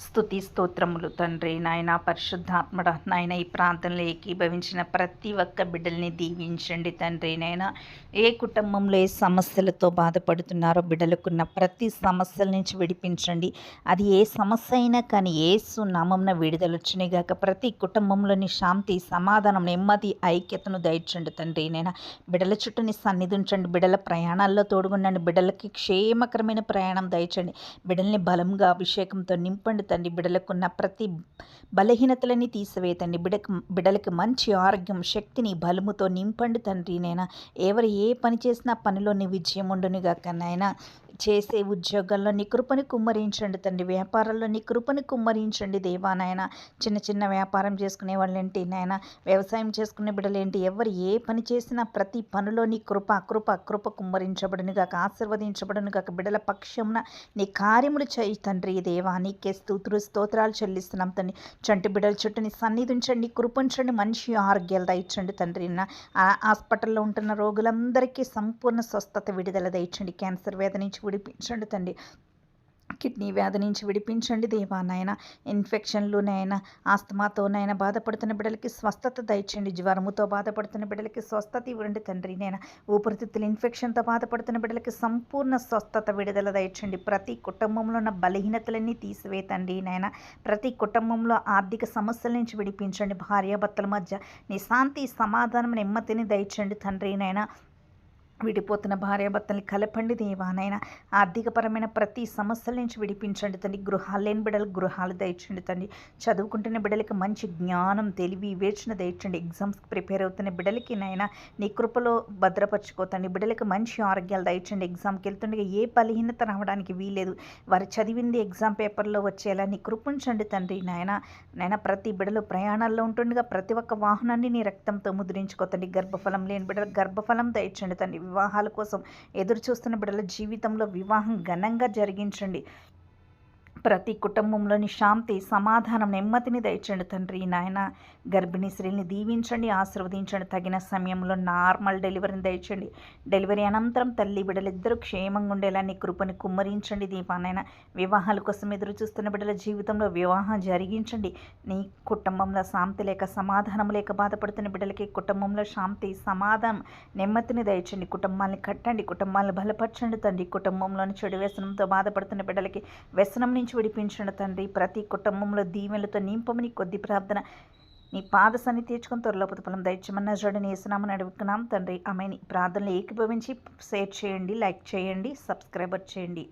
స్తుతి స్తోత్రములు తండ్రి నాయన పరిశుద్ధాత్మడ నాయన ఈ ప్రాంతంలో ఏకీభవించిన ప్రతి ఒక్క బిడ్డల్ని దీవించండి తండ్రి నాయన ఏ కుటుంబంలో ఏ సమస్యలతో బాధపడుతున్నారో బిడ్డలకున్న ప్రతి సమస్యల నుంచి విడిపించండి. అది ఏ సమస్య అయినా కానీ యేసు నామమున విడుదలొచ్చినాయి గాక. ప్రతి కుటుంబంలోని శాంతి సమాధానం నెమ్మది ఐక్యతను దయచండి తండ్రి నాయన. బిడ్డల చుట్టూ నీ సన్నిధి ఉంచండి. బిడ్డల ప్రయాణాల్లో తోడుగుండండి. బిడ్డలకి క్షేమకరమైన ప్రయాణం దయచండి. బిడ్డల్ని బలంగా అభిషేకంతో నింపండి తండ్రి. బిడ్డలకున్న ప్రతి బలహీనతలని తీసివేతండి. బిడ్డలకి మంచి ఆరోగ్యం శక్తిని బలముతో నింపండి తండ్రి. నైనా ఎవరు ఏ పని చేసినా పనిలో నీ విజయం ఉండునుగాక నాయనా. చేసే ఉద్యోగాల్లో నీ కృపని కుమ్మరించండి తండ్రి. వ్యాపారాల్లో నీ కృపని కుమ్మరించండి దేవా నాయన. చిన్న చిన్న వ్యాపారం చేసుకునే వాళ్ళేంటి నాయన, వ్యవసాయం చేసుకునే బిడ్డలేంటి, ఎవరు ఏ పని చేసినా ప్రతి పనిలో నీ కృప కృప కృప కుమ్మరించబడును గాక, ఆశీర్వదించబడును గాక. బిడ్డల పక్షమున నీ కార్యములు చేయి తండ్రి దేవా. నీకే స్తోత్రాలు చెల్లిస్తున్నాం తండ్రి. చంటి బిడ్డల చుట్టూ నీ సన్నిధి ఉంచండి, కృపించండి, మంచి ఆరోగ్యాలు దయచండి తండ్రి. హాస్పిటల్లో ఉంటున్న రోగులందరికీ సంపూర్ణ స్వస్థత విడుదల దయచండి. క్యాన్సర్ వ్యాధి నుంచి విడిపించండి తండ్రి. కిడ్నీ వ్యాధి నుంచి విడిపించండి దేవా నాయన. ఇన్ఫెక్షన్లునైనా ఆస్తమాతోనైనా బాధపడుతున్న బిడ్డలకి స్వస్థత దయచండి. జ్వరముతో బాధపడుతున్న బిడ్డలకి స్వస్థత ఇవ్వండి తండ్రి. నేను ఊపిరితిత్తుల ఇన్ఫెక్షన్తో బాధపడుతున్న బిడ్డలకి సంపూర్ణ స్వస్థత విడుదల దయచండి. ప్రతి కుటుంబంలో ఉన్న బలహీనతలన్నీ తీసివేతండి నాయన. ప్రతి కుటుంబంలో ఆర్థిక సమస్యల నుంచి విడిపించండి. భార్యాభర్తల మధ్య నీ శాంతి సమాధానం నెమ్మదిని దయచండి తండ్రి నాయన. విడిపోతున్న భార్యాభర్తల్ని కలపండి దేవానైనా. ఆర్థికపరమైన ప్రతి సమస్యల నుంచి విడిపించండి తండ్రి. గృహాలు లేని బిడ్డలకు గృహాలు దయచండి తండ్రి. చదువుకుంటున్న బిడ్డలకి మంచి జ్ఞానం తెలివి వివేచన దయచండి. ఎగ్జామ్స్కి ప్రిపేర్ అవుతున్న బిడ్డలకి నాయన నీ కృపలో భద్రపరచుకోతండి. బిడ్డలకు మంచి ఆరోగ్యాలు దయచండి. ఎగ్జామ్కి వెళ్తుండగా ఏ బలహీనత రావడానికి వీలేదు. వారు చదివింది ఎగ్జామ్ పేపర్లో వచ్చేలా నీ కృపించండి తండ్రి నాయన. ప్రతి బిడ్డలు ప్రయాణాల్లో ఉంటుండగా ప్రతి ఒక్క వాహనాన్ని నీ రక్తంతో ముద్రించుకోతండి. గర్భఫలం లేని బిడ్డలకు గర్భఫలం దయచండి తండ్రి. వివాహాల కోసం ఎదురు చూస్తున్న బిడ్డల జీవితంలో వివాహం ఘనంగా జరిగించండి. ప్రతి కుటుంబంలోని శాంతి సమాధానం నెమ్మదిని దయచండి తండ్రి నాయన. గర్భిణీ స్త్రీని దీవించండి, ఆశీర్వదించండి. తగిన సమయంలో నార్మల్ డెలివరీని దయచండి. డెలివరీ అనంతరం తల్లి బిడ్డలిద్దరూ క్షేమంగా ఉండేలా నీ కృపని కుమ్మరించండి దీపానైనా. వివాహాల కోసం ఎదురు చూస్తున్న బిడ్డల జీవితంలో వివాహం జరిగించండి. నీ కుటుంబంలో శాంతి లేక సమాధానం లేక బాధపడుతున్న బిడ్డలకి కుటుంబంలో శాంతి సమాధానం నెమ్మదిని దయచండి. కుటుంబాన్ని కట్టండి, కుటుంబాలను బలపరచండి తండ్రి. కుటుంబంలోని చెడు వ్యసనంతో బాధపడుతున్న బిడ్డలకి వ్యసనం నుంచి విడిపించండి తండ్రి. ప్రతి కుటుంబంలో దీవెనలతో నింపమని కొద్ది ప్రార్థన నీ పాద సన్ని తీర్చుకొని త్వరలో ఫలం దయచేయమన్న జోడిని వేసినామని అడుగుతున్నాం తండ్రి. ఆమె ప్రార్థనలు ఏకీభవించి షేర్ చేయండి, లైక్ చేయండి, సబ్స్క్రైబర్ చేయండి.